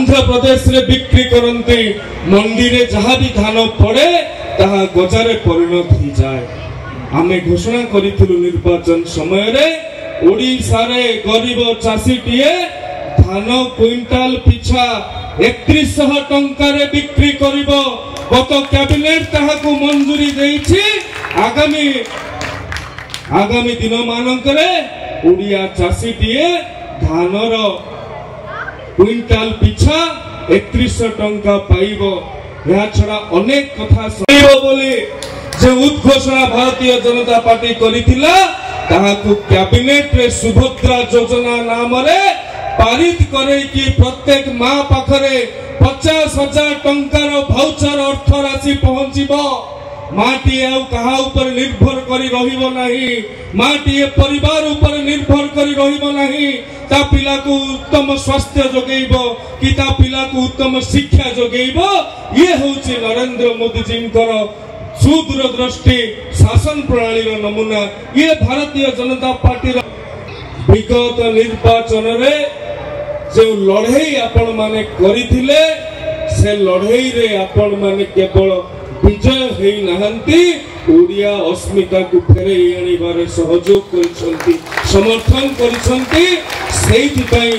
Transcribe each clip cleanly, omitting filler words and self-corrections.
आंध्र प्रदेश रे बिक्री करते मंडी रे जहाँ भी धान पड़े ताहा गजारे परिणत हो जाए। आमे घोषणा करिथिलु निर्वाचन समय रे ओडिशा रे गरीब चाषी टीए धान क्विंटाल पिछा 3100 टंका रे बिक्री करिवो। गत कैबिनेट ताहाकु मंजूरी देइछि। आगामी दिन मानकरे ओडिया चाषी टीए धानर क्विंटाल पिछा 3100 टंका पाइबो। या छड़ा अनेक कथा सुनिबो बोली जे उद्घोषणा भारतीय जनता पार्टी करिथिला ताहाकु कैबिनेट रे सुभद्रा योजना नाम रे पारित करे कि प्रत्येक मां पाखरे 50,000 टंकार भाउचर अर्थ राशि पहुंचीबो। माटी आउ कहा ऊपर निर्भर करी रहिबो नाही। माटी परिवार ऊपर निर्भर करी रहिबो नाही। ता पिला को उत्तम स्वास्थ्य जोगेइबो कि ता पिला को उत्तम शिक्षा जोगेइबो। ये होची नरेंद्र मोदी जींकर सुदूरदृष्टि शासन प्रणाली रो नमूना। ये भारतीय जनता पार्टी रो विगत निर्वाचन रे जो लड़ाई आपण माने करिथिले से लड़ाई रे आपण माने केवल विजय हेई नहंती ओडिया अस्मिता को फेरे आनिबारे सहयोग करिसंती समर्थन करिसंती। सेहि पई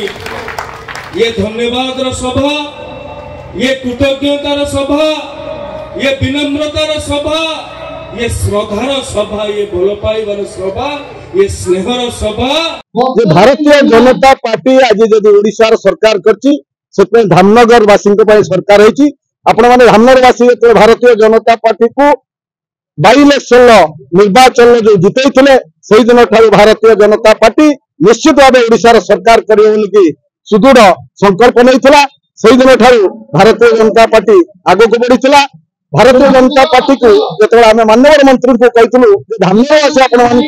ये धन्यवाद रो सभा, ये कृतज्ञतार सभा, ये विनम्रतार सभा, ये श्रद्धार सभा, ये भल पाइबार सभा, ये स्नेहर सभा। जे भारतीय जनता पार्टी आज जदि ओडिशा सरकार करछि से धामनगर वासी सरकार होती। आपण मैंने धामनगर वासी भारतीय जनता पार्टी को 22 इलेक्शन निर्वाचन जो जितई से दिन भारतीय जनता पार्टी निश्चित भाव ओडिशा सरकार करी सुदृढ़ संकल्प नहीं से दिन भारतीय जनता पार्टी आग को बढ़ी। भारतीय जनता पार्टी को जो आम माननीय मंत्री को कहूँ धामनगरवासी आपण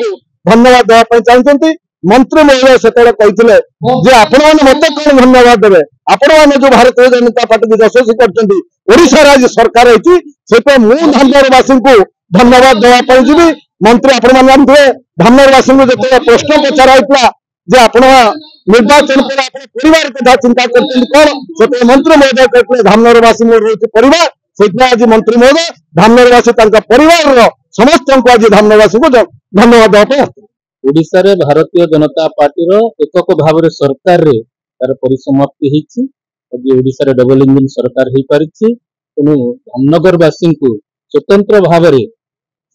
धन्यवाद देवाई चाहते मंत्री महोदय से कहते आपण मैंने मत कौन धन्यवाद देवे। आपण मैंने जो भारतीय जनता पार्टी की यशस्वी कर आज सरकार होती से धामनगरवासी को धन्यवाद देवाई जी। मंत्री आपण मैंने जानते धामनगरवासी को जो प्रश्न पचरा जे आपण निर्वाचन पर परिवार कथा चिंता करते कौन से मंत्री महोदय कहते धामनगरवासी मोर रोचे परिवार से आज मंत्री महोदय धामनगरवासी परिवार समस्त को आज धामनगरवासी को धन्यवाद देवा। ओडिशा रे भारतीय जनता पार्टी रो एकक भाव रे सरकार रे तार परिसमाप्ति हिची। आज ओडिशा रे डबल इंजन सरकार ही परिछि। तेनु धामनगरवासी को स्वतंत्र भाव रे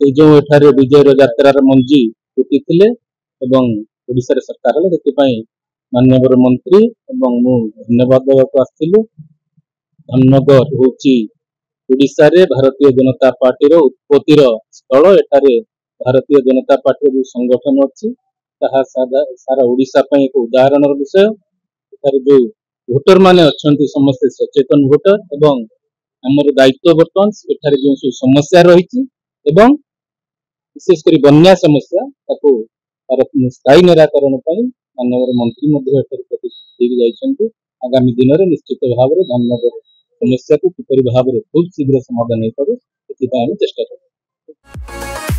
से जो एठारे विजय यात्रा रे मंजी उठिथिले एवं ओडिशा रे सरकार हले सेति पई माननीय मंत्री एवं मु धन्यवाद देवाक आस्थिलु। धामनगर होची ओडिशा रे भारतीय जनता पार्टी रो उत्पत्तिर स्थल। एठारे भारतीय जनता पार्टी जो संगठन अच्छी सारा ओडिशा पे एक उदाहरण विषय। जो भोटर माने अच्छी समस्ते सचेतन भोटर एवं आमर दायित्व बर्तमान एठारे जो सब समस्या रही विशेषकर बन्या समस्या तार स्थायी निराकरण माननीय मंत्री प्रतिश्रुति आगामी दिन में निश्चित भाव में धामनगर समस्या को किपरि भाव में खूब शीघ्र समाधान हो चेष्टा करें।